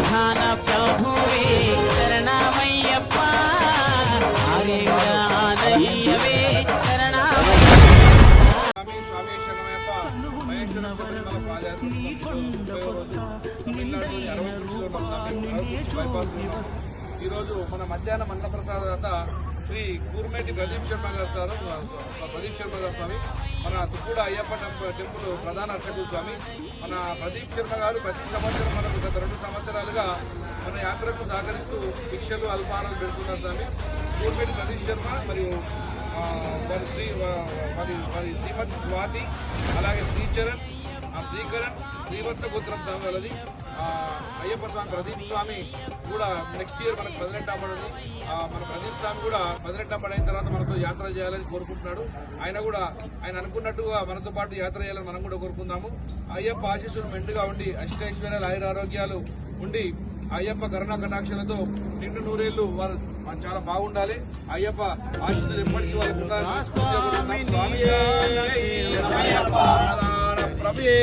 సన్నిధాన ప్రభువే శరణమయ్యప్ప ఆనందయ్యవే ఈరోజు మన మధ్యాహ్నం అన్నప్రసాద శ్రీ కూర్మేటి ప్రదీప్ శర్మ గారు స్వామి మన తుక్కుడ అయ్యప్ప టెంపుల్ ప్రధాన అర్చకులు స్వామి. మన ప్రదీప్ శర్మ గారు ప్రతి సంవత్సరం మనకు గత 2 సంవత్సరాలుగా మన యాత్రకు సహకరిస్తూ భిక్షలు అల్పాహారాలు పెడుతున్నారు స్వామి. కూర్మేటి ప్రదీప్ శర్మ మరియు వారి శ్రీమతి స్వాతి, అలాగే శ్రీచరణ్, శ్రీకరణ్, శ్రీవత్స గోత్రం స్వామి వాళ్ళది. అయ్యప్ప స్వామి ప్రదీప్ స్వామి కూడా నెక్స్ట్ ఇయర్ మనకు 18 అమ్మడుంది. మన ప్రదీప్ స్వామి కూడా 18 అమ్మడు అయిన తర్వాత మనతో యాత్ర చేయాలని కోరుకుంటున్నాడు. ఆయన అనుకున్నట్టుగా మనతో పాటు యాత్ర చేయాలని మనం కూడా కోరుకుందాము. అయ్యప్ప ఆశీస్సులు మెండుగా ఉండి అష్టైశ్వర్యాలు ఆయురారోగ్యాలు ఉండి అయ్యప్ప కరుణా కటాక్షలతో నిండు నూరేళ్లు వారు చాలా బాగుండాలి. అయ్యప్ప ఆశీస్సులు ఎప్పటికీ వాళ్ళకు ఉండాలి. ప్రభే